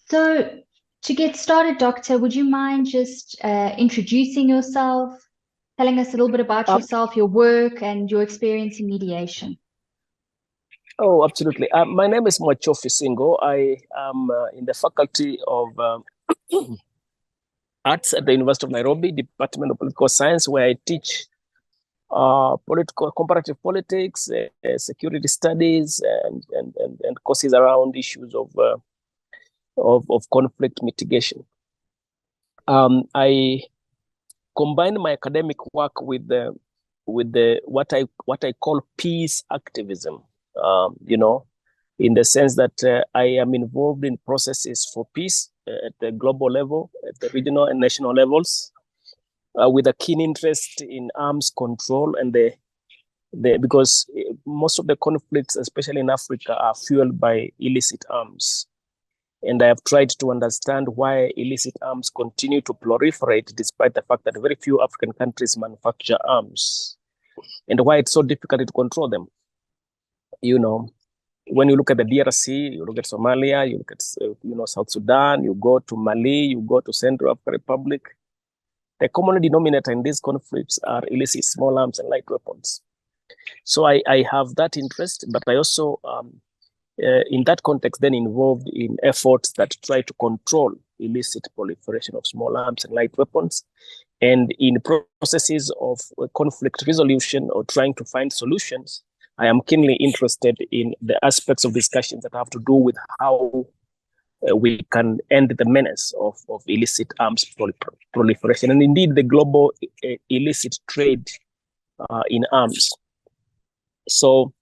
So to get started, Doctor, would you mind just introducing yourself, telling us a little bit about Um, yourself, your work, and your experience in mediation? oh, absolutely. My name is Mwachofi Singo. I am in the Faculty of Arts at the University of Nairobi, Department of Political Science, where I teach political comparative politics, security studies, and courses around issues of conflict mitigation. I combine my academic work with the what I call peace activism. In the sense that I am involved in processes for peace at the global level, at the regional and national levels, with a keen interest in arms control and because most of the conflicts, especially in Africa, are fueled by illicit arms. And I have tried to understand why illicit arms continue to proliferate despite the fact that very few African countries manufacture arms, and why it's so difficult to control them. When you look at the DRC, you look at Somalia, you look at South Sudan, you go to Mali, you go to Central African Republic. The common denominator in these conflicts are illicit small arms and light weapons. So I have that interest, but I also, in that context, then involved in efforts that try to control illicit proliferation of small arms and light weapons, and in processes of conflict resolution or trying to find solutions. I am keenly interested in the aspects of discussions that have to do with how we can end the menace of illicit arms proliferation, and indeed the global illicit trade in arms. So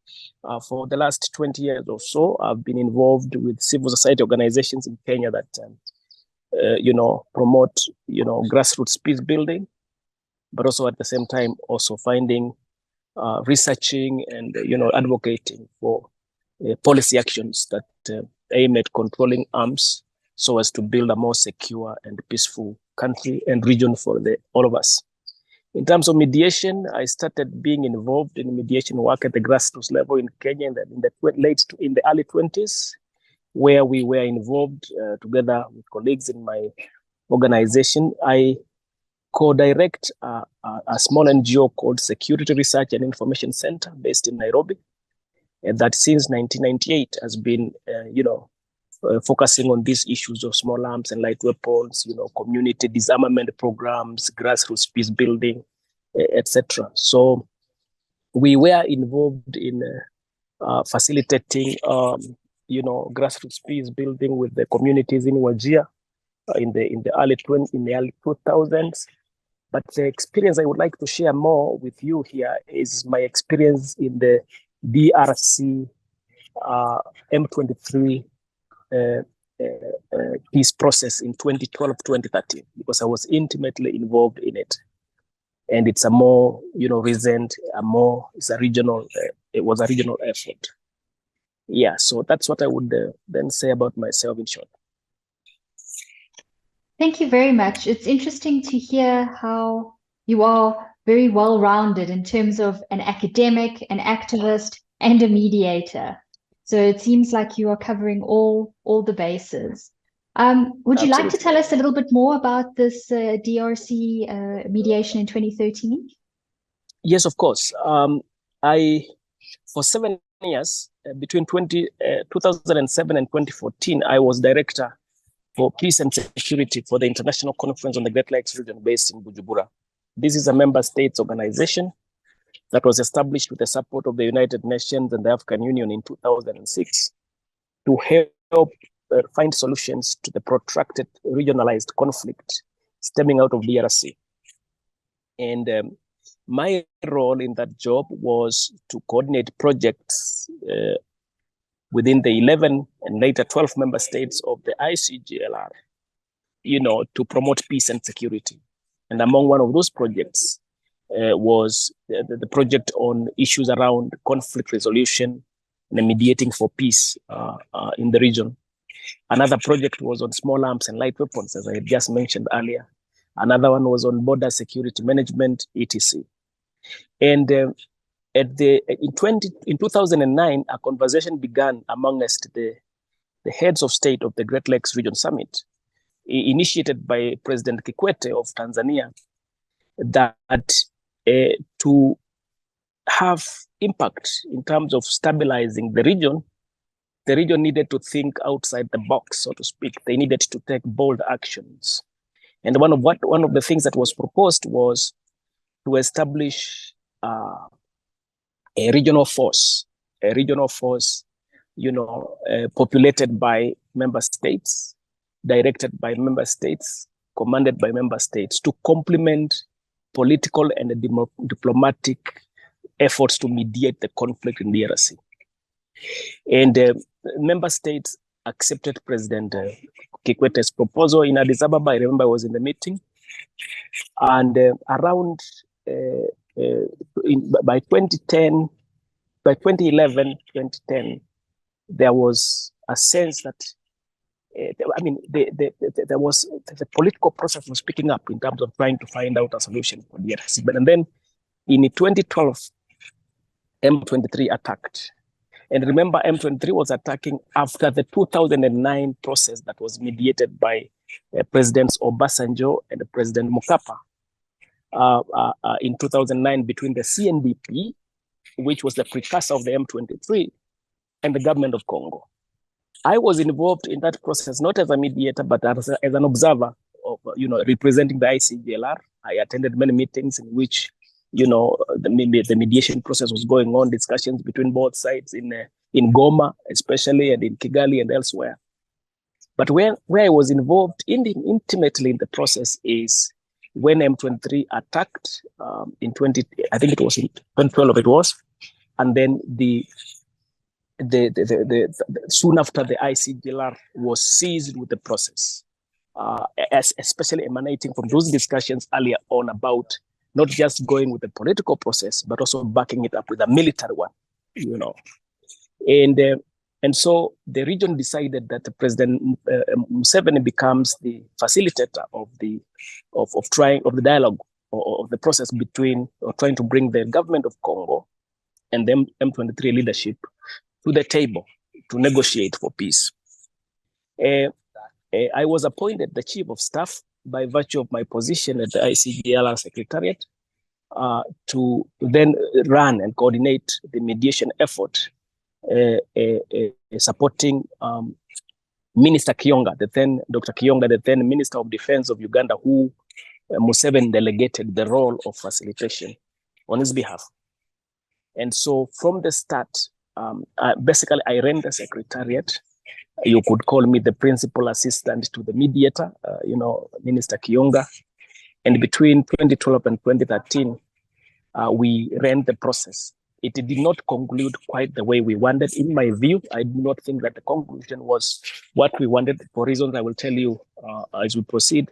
for the last 20 years or so, I've been involved with civil society organizations in Kenya that, promote, grassroots peace building, but also at the same time, also finding, researching and, advocating for policy actions that aim at controlling arms so as to build a more secure and peaceful country and region for all of us. In terms of mediation, I started being involved in mediation work at the grassroots level in Kenya in the early 20s, where we were involved together with colleagues in my organization. I co-direct a small NGO called Security Research and Information Center based in Nairobi, and that since 1998 has been, focusing on these issues of small arms and light weapons, community disarmament programs, grassroots peace building, etc. So we were involved in facilitating, grassroots peace building with the communities in Wajir in the early 2000s. But the experience I would like to share more with you here is my experience in the DRC M23 peace process in 2012-2013, because I was intimately involved in it. And it's a more, recent, it was a regional effort. Yeah, so that's what I would then say about myself in short. Thank you very much. It's interesting to hear how you are very well-rounded in terms of an academic, an activist, and a mediator. So it seems like you are covering all the bases. Would you like to tell us a little bit more about this DRC mediation in 2013? Yes, of course. For 7 years, between 2007 and 2014, I was director for peace and security for the International Conference on the Great Lakes region based in Bujumbura. This is a member states organization that was established with the support of the United Nations and the African Union in 2006 to help find solutions to the protracted regionalized conflict stemming out of DRC. And my role in that job was to coordinate projects within the 11 and later 12 member states of the ICGLR, to promote peace and security. And among one of those projects was the project on issues around conflict resolution and mediating for peace in the region. Another project was on small arms and light weapons, as I had just mentioned earlier. Another one was on border security management, etc. And in 2009, a conversation began amongst the the heads of state of the Great Lakes Region Summit, initiated by President Kikwete of Tanzania, that to have impact in terms of stabilizing the region needed to think outside the box, so to speak. They needed to take bold actions. And one of the things that was proposed was to establish a regional force, populated by member states, directed by member states, commanded by member states, to complement political and diplomatic efforts to mediate the conflict in the DRC. And member states accepted President Kikwete's proposal in Addis Ababa. I remember I was in the meeting. And around by 2011, 2010, there was a sense that there was the political process was picking up in terms of trying to find out a solution for the DRC. But and then in 2012, M23 attacked. And remember, M23 was attacking after the 2009 process that was mediated by Presidents Obasanjo and President Mkapa in 2009 between the CNDP, which was the precursor of the M23, and the government of Congo. I was involved in that process, not as a mediator, but as an observer of, representing the ICGLR. I attended many meetings in which, the mediation process was going on, discussions between both sides in Goma, especially, and in Kigali and elsewhere. But where I was involved intimately in the process is when M23 attacked in 2012 it was, and then soon after the ICGLR was seized with the process, especially emanating from those discussions earlier on about not just going with the political process, but also backing it up with a military one, And so the region decided that President Museveni becomes the facilitator of the dialogue or of the process between, or trying to bring the government of Congo and the M23 leadership to the table to negotiate for peace. I was appointed the chief of staff by virtue of my position at the ICGLR Secretariat to then run and coordinate the mediation effort, supporting Minister Kiyonga, Dr. Kiyonga, the then Minister of Defense of Uganda, who Museveni delegated the role of facilitation on his behalf. And so from the start, basically I ran the secretariat. You could call me the principal assistant to the mediator, Minister Kiyonga. And between 2012 and 2013, we ran the process. It did not conclude quite the way we wanted. In my view, I do not think that the conclusion was what we wanted, for reasons I will tell you as we proceed.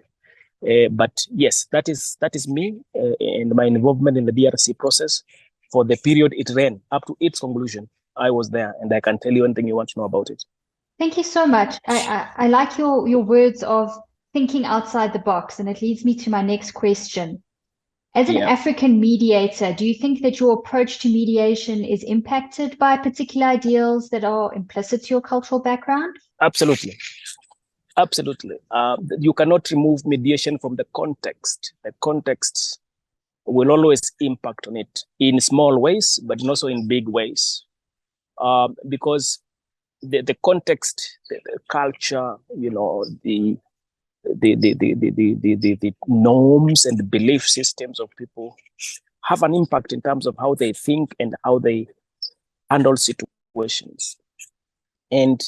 But yes, that is me and my involvement in the DRC process for the period it ran up to its conclusion. I was there, and I can tell you anything you want to know about it. Thank you so much. I like your words of thinking outside the box, and it leads me to my next question. As an African mediator, do you think that your approach to mediation is impacted by particular ideals that are implicit to your cultural background? Absolutely. Absolutely. You cannot remove mediation from the context. The context will always impact on it in small ways, but also in big ways. Because the context, the culture, the norms and the belief systems of people have an impact in terms of how they think and how they handle situations. And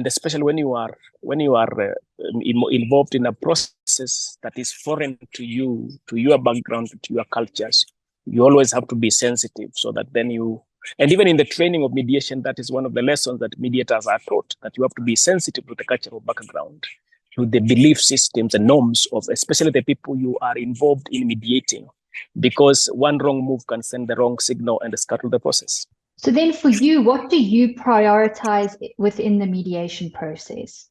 especially when you are involved in a process that is foreign to you, to your background, to your cultures, you always have to be sensitive, so that then and even in the training of mediation, that is one of the lessons that mediators are taught, that you have to be sensitive to the cultural background, to the belief systems and norms of especially the people you are involved in mediating, because one wrong move can send the wrong signal and scuttle the process. So then for you, what do you prioritize within the mediation process?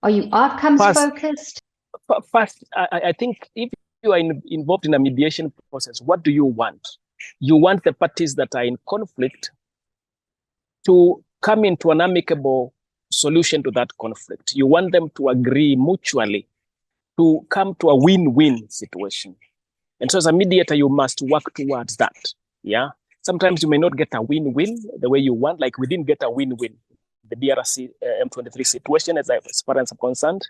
Are you outcomes focused? First, I think if you are involved in a mediation process, what do you want? You want the parties that are in conflict to come into an amicable solution to that conflict. You want them to agree mutually to come to a win-win situation. And so as a mediator, you must work towards that. Yeah. Sometimes you may not get a win-win the way you want, like we didn't get a win-win, the DRC M23 situation as far as I'm concerned,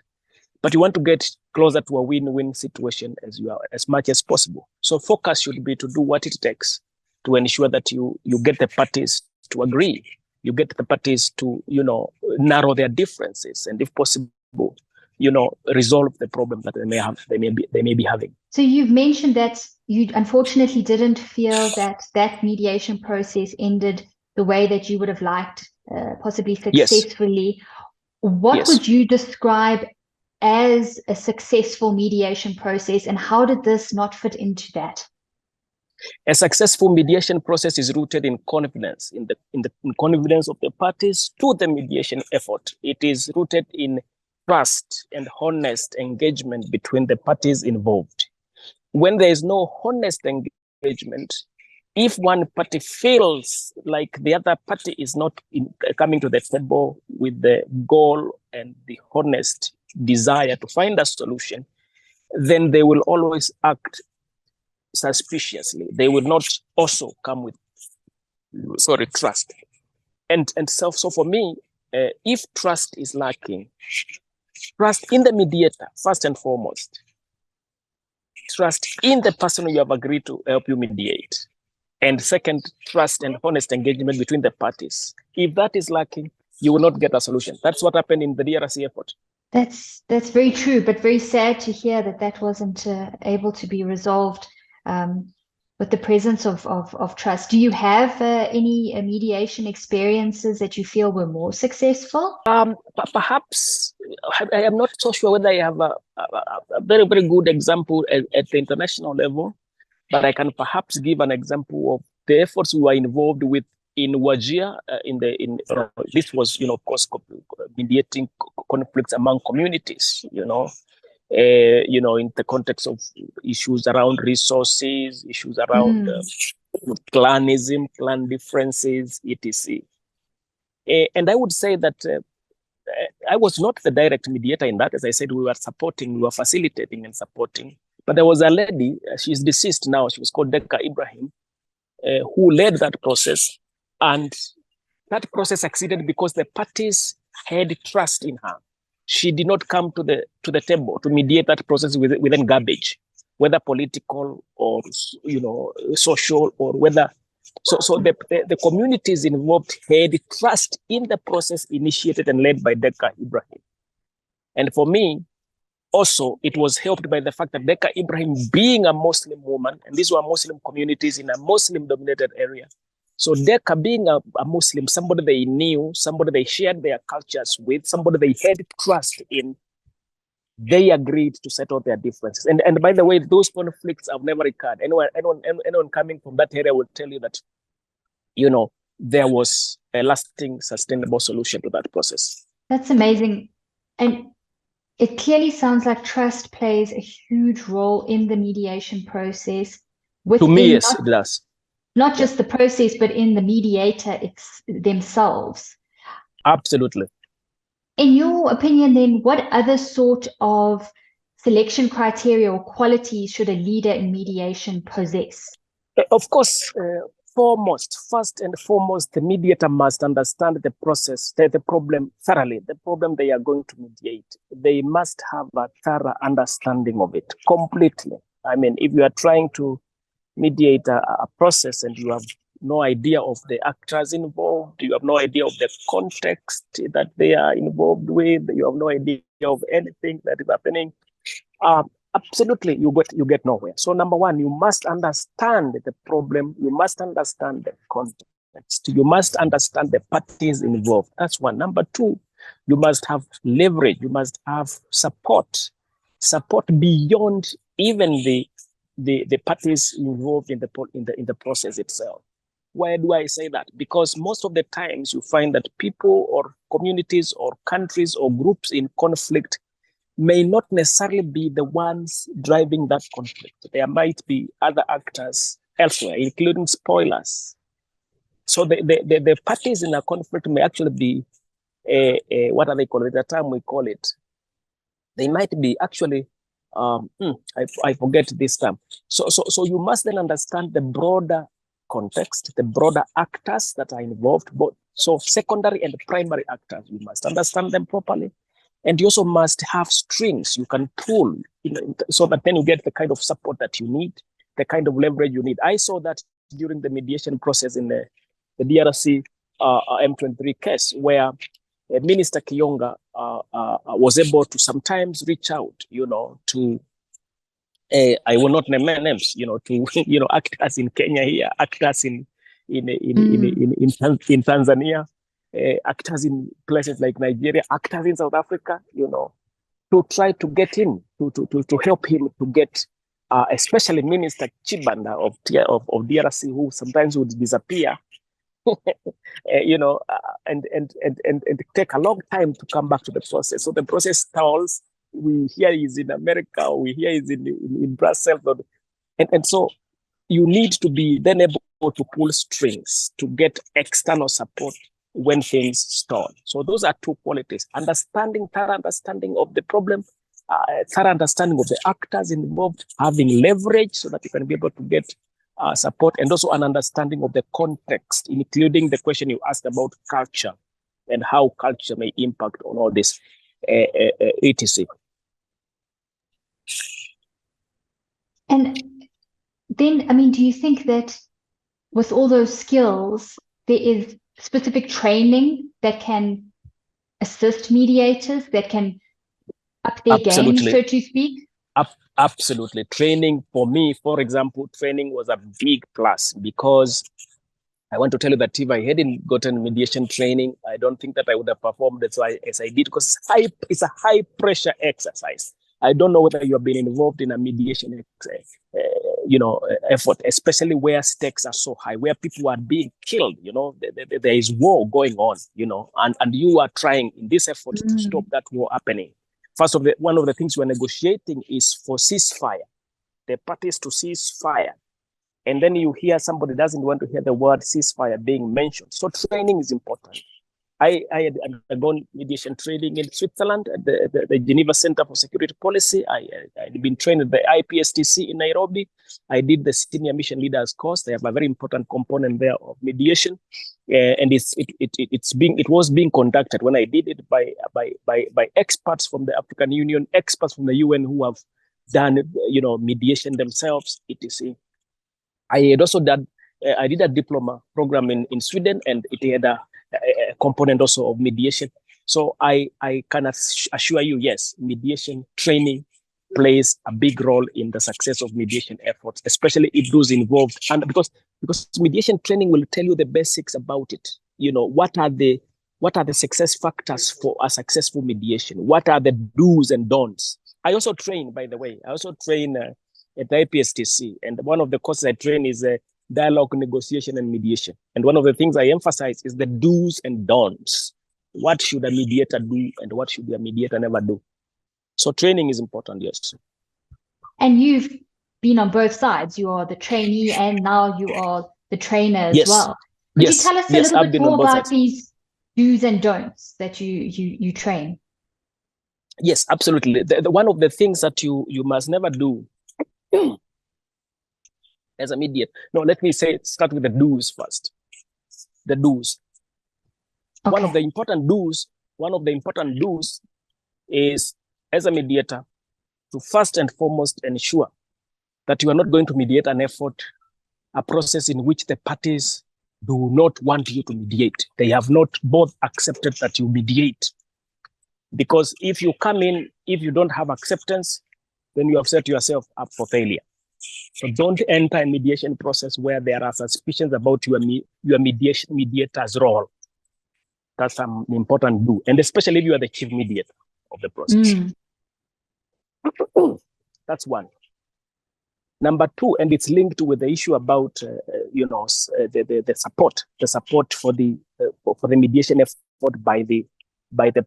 but you want to get closer to a win-win situation as much as possible. So focus should be to do what it takes to ensure that you get the parties to agree, you get the parties to, narrow their differences, and if possible, resolve the problem that they may be having. So you've mentioned that you unfortunately didn't feel that mediation process ended the way that you would have liked, possibly successfully. Yes. What would you describe as a successful mediation process, and how did this not fit into that? A successful mediation process is rooted in confidence, in confidence of the parties to the mediation effort. It is rooted in trust and honest engagement between the parties involved. When there is no honest engagement, if one party feels like the other party is not coming to the table with the goal and the honest desire to find a solution, then they will always act suspiciously. They will not also come with, trust. And so for me, if trust is lacking, trust in the mediator, first and foremost, trust in the person you have agreed to help you mediate, and second, trust and honest engagement between the parties. If that is lacking, you will not get a solution. That's what happened in the DRC effort. That's very true, but very sad to hear that wasn't able to be resolved with the presence of trust. Do you have any mediation experiences that you feel were more successful? Perhaps, I am not so sure whether I have a very, very good example at the international level, but I can perhaps give an example of the efforts we were involved with in Wajir. This was, of course, mediating conflicts among communities, in the context of issues around resources, issues around clanism, clan differences, etc. And I would say that I was not the direct mediator in that. As I said, we were facilitating and supporting. But there was a lady, she's deceased now, she was called Deka Ibrahim, who led that process. And that process succeeded because the parties had trust in her. She did not come to the table to mediate that process within garbage, whether political or social, or whether so the communities involved had trust in the process initiated and led by Deka Ibrahim. And for me, also, it was helped by the fact that Deka Ibrahim being a Muslim woman, and these were Muslim communities in a Muslim-dominated area. So Deka being a Muslim, somebody they knew, somebody they shared their cultures with, somebody they had trust in, they agreed to settle their differences. And by the way, those conflicts have never recurred. Anyone coming from that area will tell you that, there was a lasting, sustainable solution to that process. That's amazing. And it clearly sounds like trust plays a huge role in the mediation process. To me, yes, it does. Not just the process, but in the mediator themselves. Absolutely. In your opinion, then, what other sort of selection criteria or qualities should a leader in mediation possess? Of course, first and foremost, the mediator must understand the process, the problem thoroughly, the problem they are going to mediate. They must have a thorough understanding of it completely. I mean, if you are trying to mediate a process and you have no idea of the actors involved, you have no idea of the context that they are involved with, you have no idea of anything that is happening, absolutely you get nowhere. So number one, you must understand the problem, you must understand the context, you must understand the parties involved. That's one. Number two, you must have leverage, you must have support beyond even the parties involved in the process itself. Why do I say that? Because most of the times you find that people or communities or countries or groups in conflict may not necessarily be the ones driving that conflict. There might be other actors elsewhere, including spoilers. So the parties in a conflict may actually be what are they called? At the time we call it, they might be actually, I forget this term. So you must then understand the broader context, the broader actors that are involved, both so secondary and primary actors. You must understand them properly, and you also must have strings you can pull, so that then you get the kind of support that you need, the kind of leverage you need. I saw that during the mediation process in the DRC M23 case, where Minister Kiyonga was able to sometimes reach out, to, I will not name names, to, actors in Kenya here, actors in Tanzania, actors in places like Nigeria, actors in South Africa, to try to get in, to help him to get, especially Minister Chibanda of DRC, who sometimes would disappear, and take a long time to come back to the process. So the process stalls. We hear he's in America, we hear he's in Brussels, and so you need to be then able to pull strings to get external support when things stall. So those are two qualities: thorough understanding of the problem, thorough understanding of the actors involved, having leverage so that you can be able to get support, and also an understanding of the context, including the question you asked about culture and how culture may impact on all this, etc. And then, do you think that with all those skills, there is specific training that can assist mediators, that can up their game, so to speak? Absolutely. Training for me, for example, training was a big plus, because I want to tell you that if I hadn't gotten mediation training, I don't think that I would have performed as I did, because it's a high pressure exercise. I don't know whether you have been involved in a mediation effort, especially where stakes are so high, where people are being killed, there is war going on, and you are trying in this effort to stop that war happening. One of the things we're negotiating is for ceasefire, the parties to cease fire. And then you hear somebody doesn't want to hear the word ceasefire being mentioned. So training is important. I had undergone mediation training in Switzerland at the Geneva Center for Security Policy. I had been trained at the IPSTC in Nairobi. I did the Senior Mission Leaders course. They have a very important component there of mediation, and it was being conducted when I did it by experts from the African Union, experts from the UN who have done mediation themselves, etc. I had also I did a diploma program in Sweden, and it had a component also of mediation. So I can assure you, yes, mediation training plays a big role in the success of mediation efforts, especially if those involved. And because mediation training will tell you the basics about it. What are the success factors for a successful mediation? What are the do's and don'ts? I also train, by the way, at the IPSTC, and one of the courses I train is dialogue, negotiation, and mediation. And one of the things I emphasize is the do's and don'ts. What should a mediator do, and what should a mediator never do? So training is important, yes. And you've been on both sides. You are the trainee, and now you are the trainer as well. Could you tell us a little bit more about these do's and don'ts that you train? Yes, absolutely. One of the things that you must never do as a mediator. No, let me start with the do's first. The do's. Okay. One of the important do's is, as a mediator, to first and foremost ensure that you are not going to mediate a process in which the parties do not want you to mediate. They have not both accepted that you mediate. Because if you come in, if you don't have acceptance, then you have set yourself up for failure. So don't enter a mediation process where there are suspicions about your mediator's role. That's an important do, and especially if you are the chief mediator of the process. That's one. Number two, and it's linked with the issue about the support for the mediation effort by the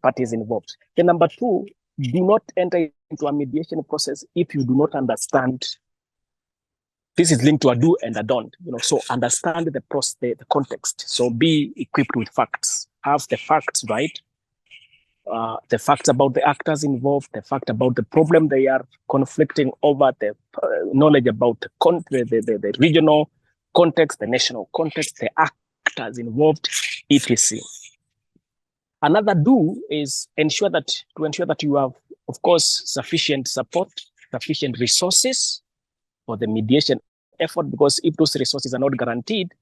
parties involved. Then number two, do not enter into a mediation process if you do not understand. This is linked to a do and a don't. So understand the context. So be equipped with facts. Have the facts right. the facts about the actors involved, the fact about the problem they are conflicting over, the knowledge about the regional context, the national context, the actors involved, etc. Another do is to ensure that you have, of course, sufficient support, sufficient resources for the mediation effort, because if those resources are not guaranteed,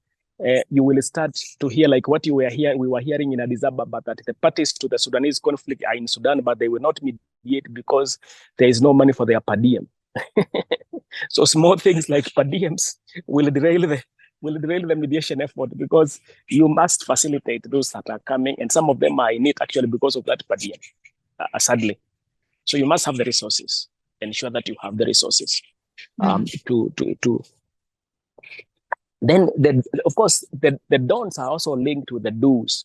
you will start to hear like what we were hearing in Addis Ababa, that the parties to the Sudanese conflict are in Sudan, but they will not mediate because there is no money for their per diem. So small things like per diems will derail the mediation effort, because you must facilitate those that are coming, and some of them are in it actually because of that per diem, sadly. So you must have the resources. Ensure that you have the resources to. Then, of course, the don'ts are also linked to the do's.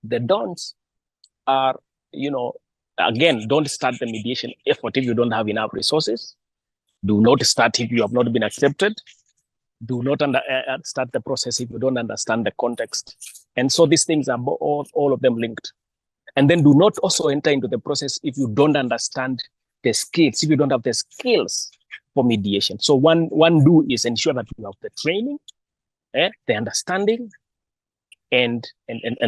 The don'ts are, again, don't start the mediation effort if you don't have enough resources. Do not start if you have not been accepted. Do not start the process if you don't understand the context. And so these things are all of them linked. And then do not also enter into the process if you don't understand the skills, if you don't have the skills for mediation. So one do is ensure that you have the training, the understanding, and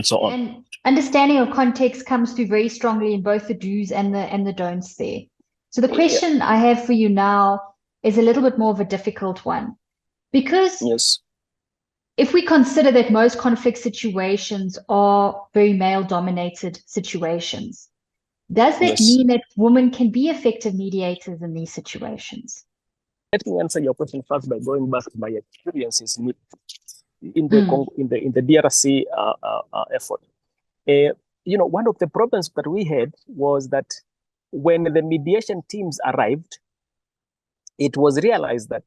so on. And understanding of context comes through very strongly in both the do's and the don'ts there. So the question I have for you now is a little bit more of a difficult one, because if we consider that most conflict situations are very male-dominated situations, does that mean that women can be effective mediators in these situations? Let me answer your question first by going back to my experiences in the DRC effort. One of the problems that we had was that when the mediation teams arrived, it was realized that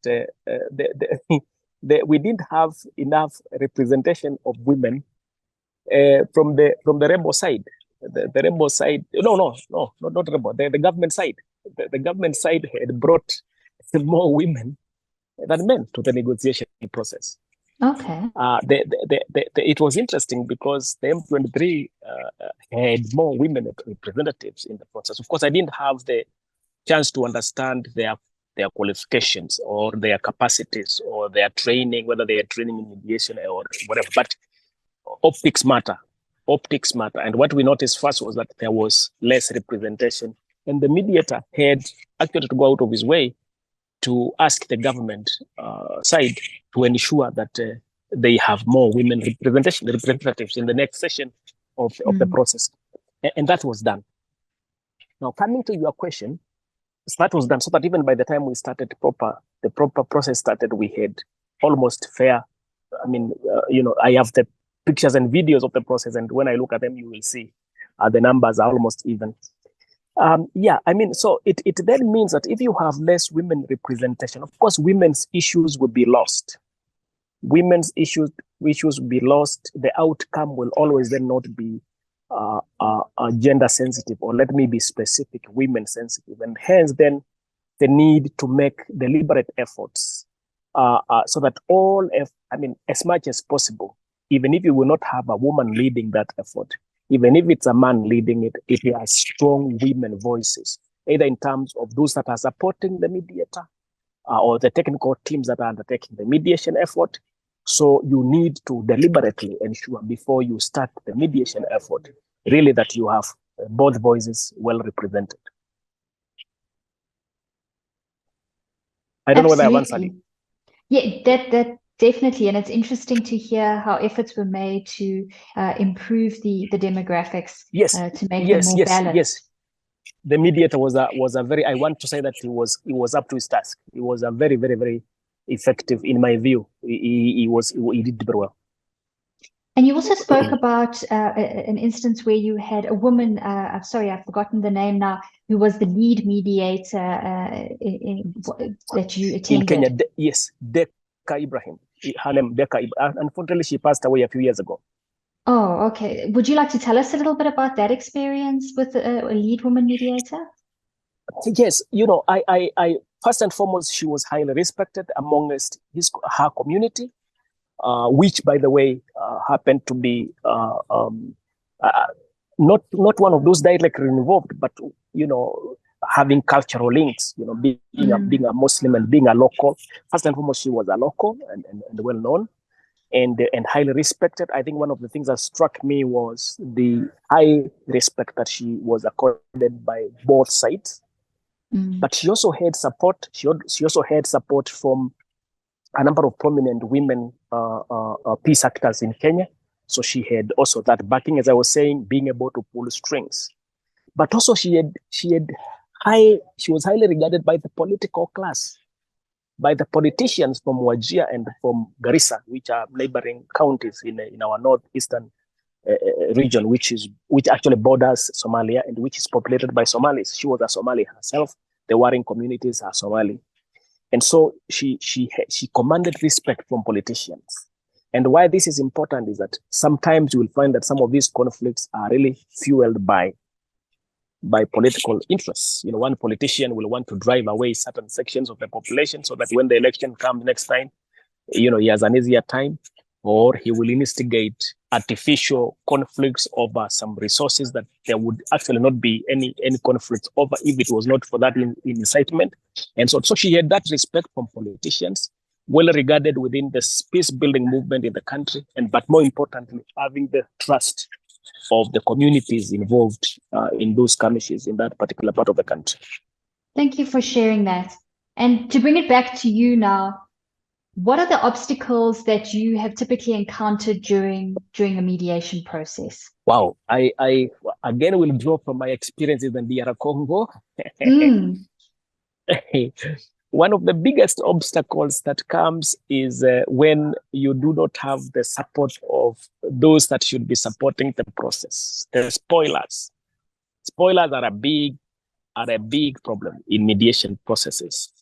we didn't have enough representation of women from the rebel side. The rebel side, not rebel, the government side. The government side had brought more women than men to the negotiation process. Okay. It was interesting because the M23 had more women representatives in the process. Of course, I didn't have the chance to understand their qualifications or their capacities or their training, whether they are training in mediation or whatever. But optics matter. And what we noticed first was that there was less representation, and the mediator had actually to go out of his way to ask the government side to ensure that they have more women representatives in the next session of the process. And that was done. Now, coming to your question, that was done so that even by the time we started the proper process started, we had almost fair. I mean, I have the pictures and videos of the process, and when I look at them, you will see the numbers are almost even. So it then means that if you have less women representation, of course, women's issues will be lost. Women's issues will be lost. The outcome will always then not be gender sensitive, or let me be specific, women sensitive, and hence then the need to make deliberate efforts so that as much as possible, even if you will not have a woman leading that effort, even if it's a man leading it, if you have strong women voices, either in terms of those that are supporting the mediator or the technical teams that are undertaking the mediation effort. So you need to deliberately ensure before you start the mediation effort, really that you have both voices well represented. I don't know whether I've answered it. Yeah, that definitely. And it's interesting to hear how efforts were made to improve the demographics to make them more balanced. Yes. The mediator was a very, I want to say that he was up to his task. He was a very, very, very effective, in my view. He did very well. And you also spoke about an instance where you had a woman, sorry, I've forgotten the name now, who was the lead mediator that you attended. In Kenya, yes, Deka Ibrahim. Her name, Deka Ibrahim. Unfortunately, she passed away a few years ago. Oh, okay. Would you like to tell us a little bit about that experience with a lead woman mediator? Yes, I first and foremost, she was highly respected amongst her community, which, by the way, happened to be not one of those directly involved, but having cultural links, being a Muslim and being a local. First and foremost, she was a local and well known and highly respected. I think one of the things that struck me was the high respect that she was accorded by both sides. But she also had support. She also had support from a number of prominent women peace actors in Kenya. So she had also that backing, as I was saying, being able to pull strings. But also she was highly regarded by the political class, by the politicians from Wajir and from Garissa, which are neighboring counties in our northeastern region, which actually borders Somalia and which is populated by Somalis. She was a Somali herself. The warring communities are Somali. And so she commanded respect from politicians. And why this is important is that sometimes you will find that some of these conflicts are really fueled by political interests. One politician will want to drive away certain sections of the population so that when the election comes next time, he has an easier time, or he will instigate artificial conflicts over some resources that there would actually not be any conflict over if it was not for that incitement. And so she had that respect from politicians, well regarded within the peace building movement in the country, but more importantly, having the trust of the communities involved in those skirmishes in that particular part of the country. Thank you for sharing that. And to bring it back to you now, what are the obstacles that you have typically encountered during a mediation process? Wow, I again will draw from my experiences in DR Congo. One of the biggest obstacles that comes is when you do not have the support of those that should be supporting the process. The spoilers are a big problem in mediation processes.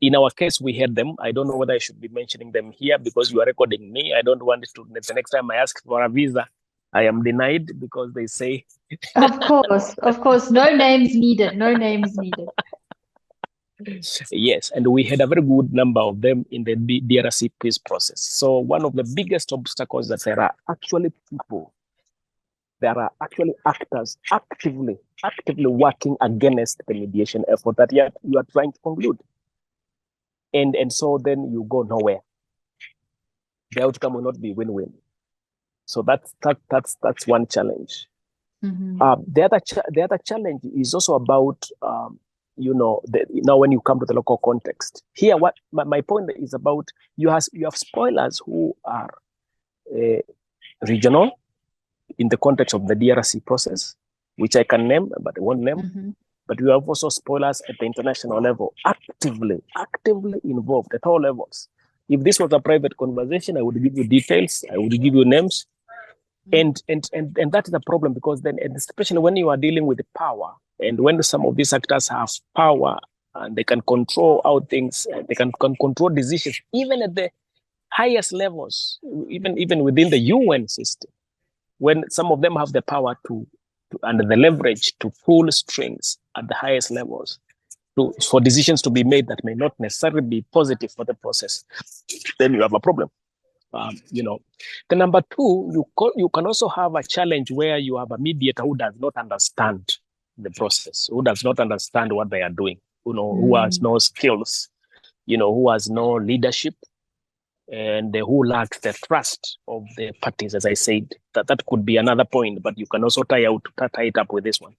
In our case, we had them. I don't know whether I should be mentioning them here because you are recording me. I don't want to. The next time I ask for a visa, I am denied because they say. Of course. No names needed. No names needed. Yes, and we had a very good number of them in the DRC peace process. So one of the biggest obstacles that there are actually actors actively working against the mediation effort that you are trying to conclude. And so then you go nowhere. The outcome will not be win-win. So that's one challenge. The other challenge is also about now when you come to the local context. Here, what my point is about, you have spoilers who are regional in the context of the DRC process, which I can name, but I won't name. But we have also spoilers at the international level, actively involved at all levels. If this was a private conversation, I would give you details, I would give you names. And that is a problem because then, especially when you are dealing with the power, and when some of these actors have power and they can control how things, they can control decisions, even at the highest levels, even within the UN system, when some of them have the power to and the leverage to pull strings at the highest levels for decisions to be made that may not necessarily be positive for the process, then you have a problem. The number two, you can also have a challenge where you have a mediator who does not understand the process, who does not understand what they are doing, who has no skills, who has no leadership, and who lacks the trust of the parties. As I said, that could be another point, but you can also tie it up with this one.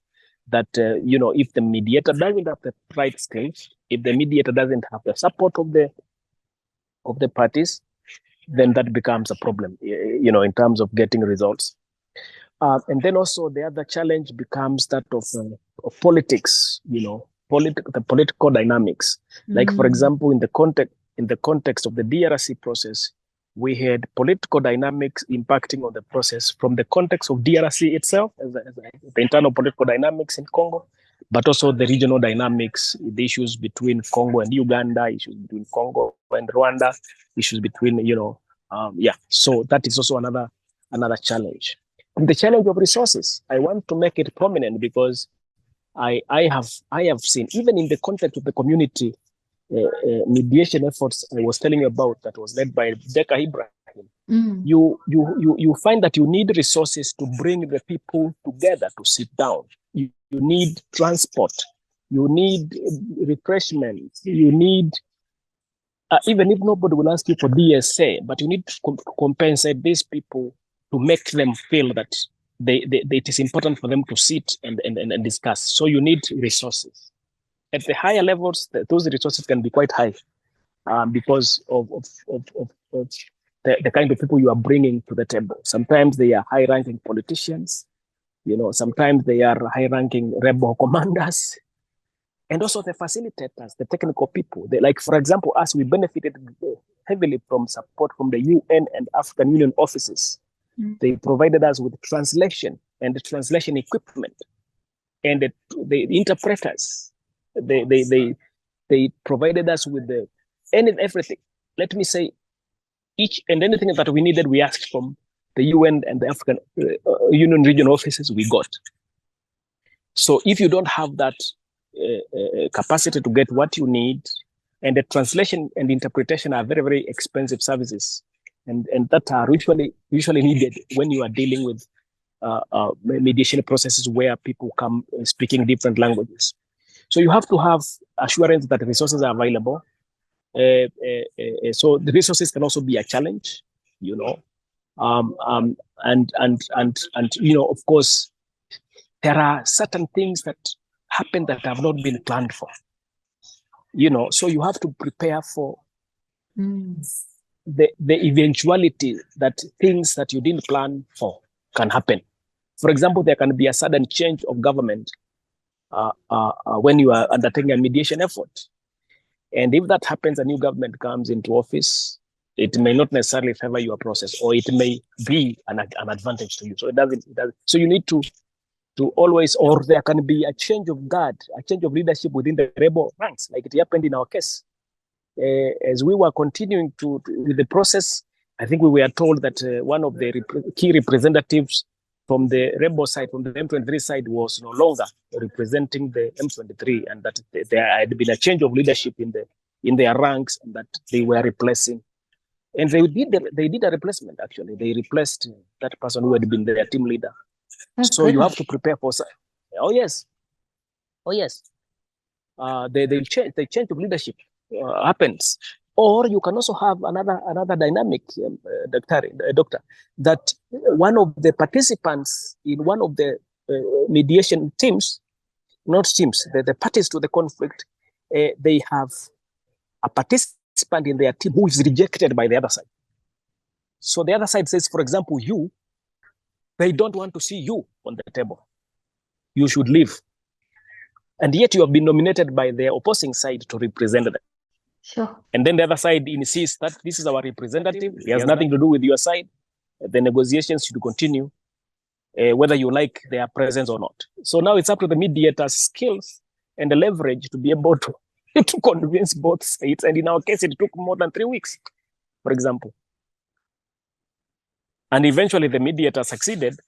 That if the mediator doesn't have the right skills, if the mediator doesn't have the support of the parties, then that becomes a problem, in terms of getting results. And then also the other challenge becomes that of politics, the political dynamics. Like, for example, in the context of the DRC process, we had political dynamics impacting on the process from the context of DRC itself, as the internal political dynamics in Congo, but also the regional dynamics, the issues between Congo and Uganda, issues between Congo and Rwanda, issues between, so that is also another challenge. And the challenge of resources, I want to make it prominent because I have seen, even in the context of the community mediation efforts I was telling you about that was led by Deka Ibrahim, You find that you need resources to bring the people together to sit down. You need transport, you need refreshments, you need even if nobody will ask you for DSA, but you need to compensate these people to make them feel that it is important for them to sit and discuss. So you need resources. At the higher levels, those resources can be quite high because of the kind of people you are bringing to the table. Sometimes they are high-ranking politicians, sometimes they are high-ranking rebel commanders, and also the facilitators, the technical people. Like, for example, us, we benefited heavily from support from the UN and African Union offices. They provided us with translation and the translation equipment and the interpreters. They provided us with everything. Let me say, each and anything that we needed, we asked from the UN and the African Union regional offices, we got. So if you don't have that capacity to get what you need, and the translation and interpretation are very, very expensive services, and that are usually needed when you are dealing with mediation processes where people come speaking different languages. So you have to have assurance that the resources are available. So the resources can also be a challenge, and of course, there are certain things that happen that have not been planned for, so you have to prepare for the eventuality that things that you didn't plan for can happen. For example, there can be a sudden change of government when you are undertaking a mediation effort. And if that happens, a new government comes into office, it may not necessarily favor your process, or it may be an advantage to you. So it doesn't. So you need to always, or there can be a change of guard, a change of leadership within the rebel ranks, like it happened in our case. As we were continuing with the process, I think we were told that one of the key representatives from the rebel side, from the M23 side, was no longer representing the M23, and that there had been a change of leadership in their ranks, and that they were replacing. And they did a replacement, actually. They replaced that person who had been their team leader. So you have to prepare for. Oh yes. They change. The change of leadership happens, or you can also have another dynamic, doctor, that one of the participants in one of the mediation teams, the parties to the conflict, they have a participant in their team who is rejected by the other side. So the other side says, for example, they don't want to see you on the table. You should leave. And yet you have been nominated by the opposing side to represent them. Sure. And then the other side insists that this is our representative. It has nothing to do with your side. The negotiations should continue, whether you like their presence or not. So now it's up to the mediator's skills and the leverage to be able to convince both sides. And in our case, it took more than 3 weeks, for example. And eventually the mediator succeeded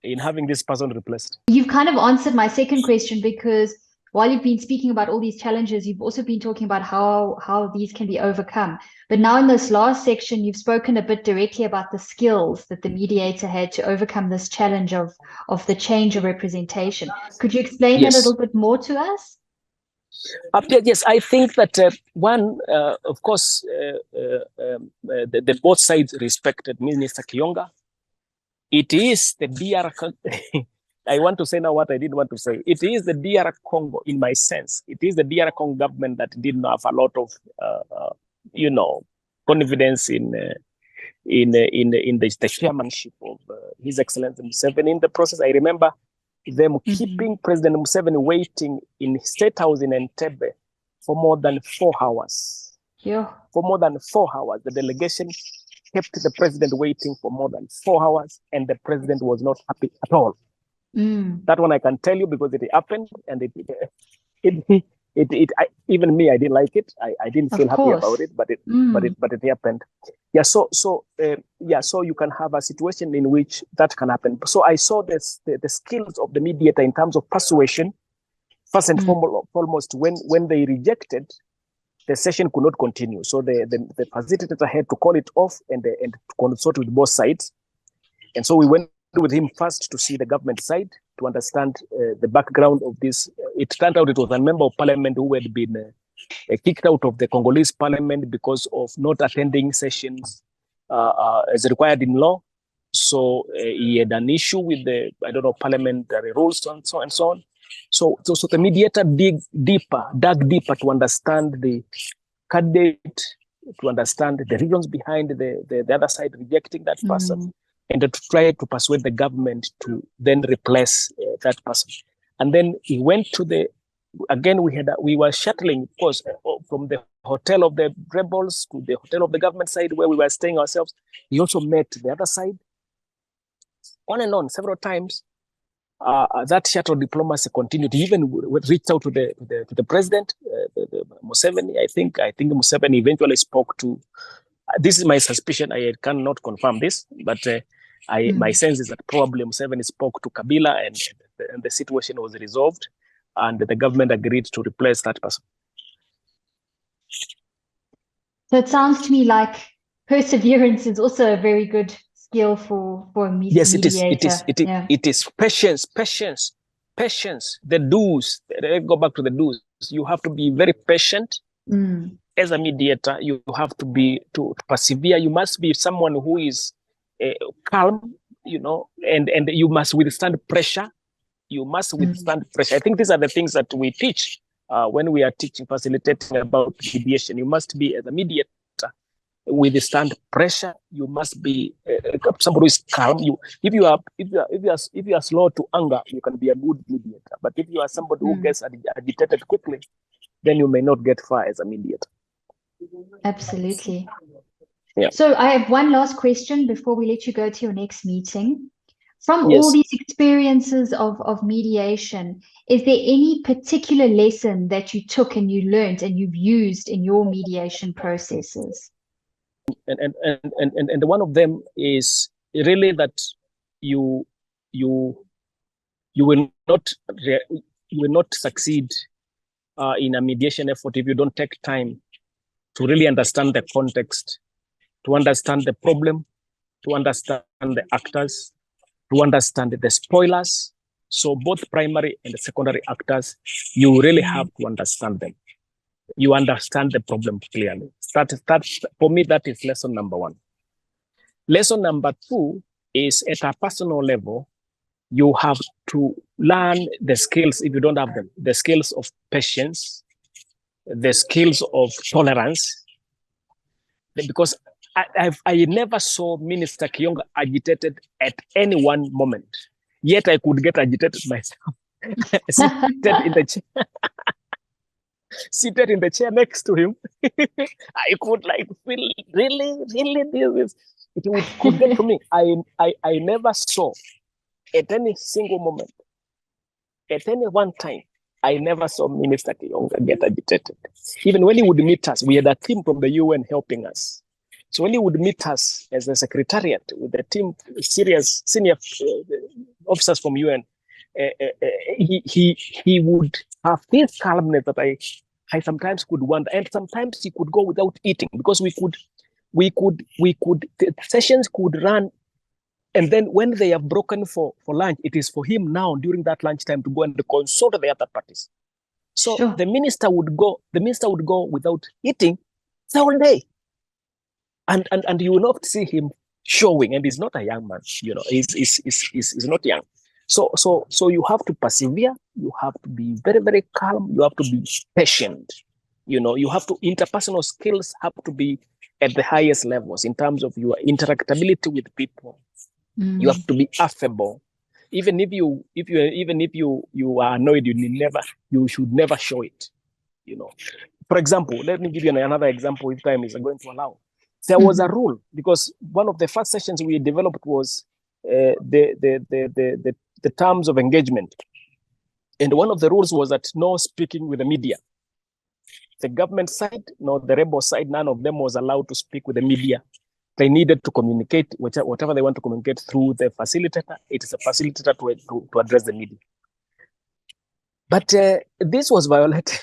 in having this person replaced. You've kind of answered my second question, because while you've been speaking about all these challenges, you've also been talking about how these can be overcome. But now in this last section, you've spoken a bit directly about the skills that the mediator had to overcome this challenge of the change of representation. Could you explain that a little bit more to us? Yes, I think that one, of course, the both sides respected Minister Kionga. It is the DR. I want to say now what I didn't want to say. It is the DR Congo, in my sense. It is the DR Congo government that didn't have a lot of, confidence in the chairmanship of His Excellency Museveni in the process. I remember them keeping President Museveni waiting in State House in Entebbe for more than 4 hours. Yeah. For more than 4 hours. The delegation kept the president waiting for more than 4 hours, and the president was not happy at all. That one I can tell you, because it happened, and even me, I didn't like it. I didn't feel happy about it, but it happened. Yeah. So you can have a situation in which that can happen. So I saw the skills of the mediator in terms of persuasion, first and foremost, when they rejected, the session could not continue. So the facilitator had to call it off and to consult with both sides. And so we went with him first to see the government side to understand the background of this. It turned out it was a member of parliament who had been kicked out of the Congolese parliament because of not attending sessions as required in law. So he had an issue with the, parliamentary rules and so on and so on. So the mediator dug deeper to understand the candidate, to understand the reasons behind the other side rejecting that person, and to try to persuade the government to then replace that person. And then he went to we were shuttling, of course, from the hotel of the rebels to the hotel of the government side where we were staying ourselves. He also met the other side, on and on, several times. That shuttle diplomacy continued. He even reached out to the president, Museveni. I think Museveni eventually spoke to. This is my suspicion. I cannot confirm this, but my sense is that probably Museveni spoke to Kabila, and the situation was resolved, and the government agreed to replace that person. So it sounds to me like perseverance is also a very good skill for a mediator. Yes, it is patience. The do's. Let's go back to the do's. You have to be very patient. As a mediator, you have to persevere. You must be someone who is calm, and you must withstand pressure. You must withstand pressure. I think these are the things that we teach when we are facilitating about mediation. You must be, as a mediator, withstand pressure. You must be somebody who is calm. If you are slow to anger, you can be a good mediator. But if you are somebody who gets agitated quickly, then you may not get far as a mediator. Absolutely. Yeah. So I have one last question before we let you go to your next meeting. From all these experiences of mediation, is there any particular lesson that you took and you learned and you've used in your mediation processes? And one of them is really that you will not succeed in a mediation effort if you don't take time to really understand the context, to understand the problem, to understand the actors, to understand the spoilers. So both primary and secondary actors, you really have to understand them. You understand the problem clearly. That for me, that is lesson number one. Lesson number two is at a personal level, you have to learn the skills, if you don't have them, the skills of patience, the skills of tolerance. Because I never saw Minister Kiyonga agitated at any one moment. Yet I could get agitated myself. Seated in the chair next to him. I could feel really this. It could get to me. I never saw at any single moment, at any one time, I never saw Minister Kiyonga get agitated. Even when he would meet us, we had a team from the UN helping us. So when he would meet us as a secretariat with the team, senior officers from UN, he would have this calmness that I sometimes could wonder, and sometimes he could go without eating because the sessions could run, and then when they have broken for lunch, it is for him now during that lunchtime to go and consult the other parties. So sure. the minister would go without eating the whole day, and you will not see him showing, and he's not a young man, he's not young. So you have to persevere. You have to be very, very calm. You have to be patient. You have to, interpersonal skills have to be at the highest levels in terms of your interactability with people. You have to be affable. Even if you are annoyed, you should never show it. For example, let me give you another example if time is going to allow. There was a rule, because one of the first sessions we developed was the terms of engagement. And one of the rules was that no speaking with the media. The government side, nor the rebel side, none of them was allowed to speak with the media. They needed to communicate whatever they want to communicate through the facilitator. It is a facilitator to address the media. But this was violated.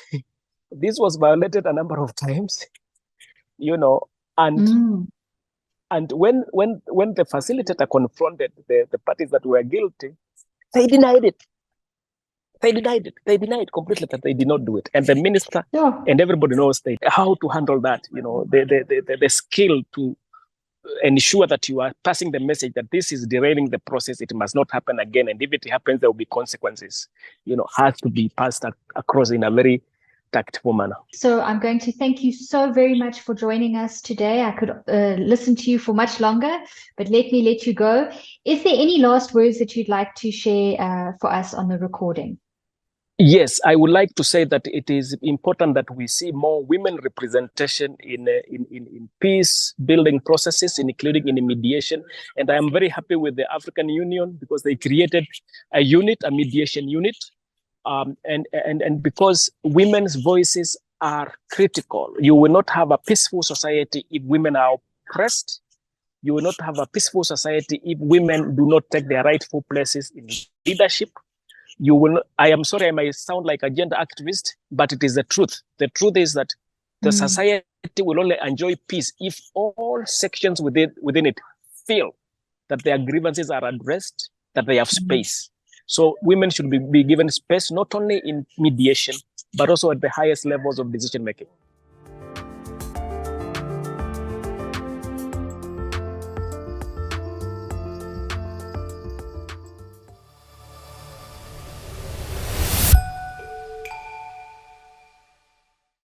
this was violated a number of times, you know, and when the facilitator confronted the parties that were guilty, they denied it. They denied it. They denied completely that they did not do it. And the minister and everybody knows how to handle that, you know, the skill to ensure that you are passing the message that this is derailing the process. It must not happen again. And if it happens, there will be consequences, you know, has to be passed across in a very tactful manner. So I'm going to thank you so very much for joining us today. I could listen to you for much longer, but let me let you go. Is there any last words that you'd like to share for us on the recording? Yes, I would like to say that it is important that we see more women representation in peace building processes, including in mediation. And I am very happy with the African Union because they created a unit, a mediation unit. And because women's voices are critical. You will not have a peaceful society if women are oppressed. You will not have a peaceful society if women do not take their rightful places in leadership. You will. I am sorry, I might sound like a gender activist, but it is the truth. The truth is that the society will only enjoy peace if all sections within it feel that their grievances are addressed, that they have space. So women should be given space, not only in mediation, but also at the highest levels of decision making.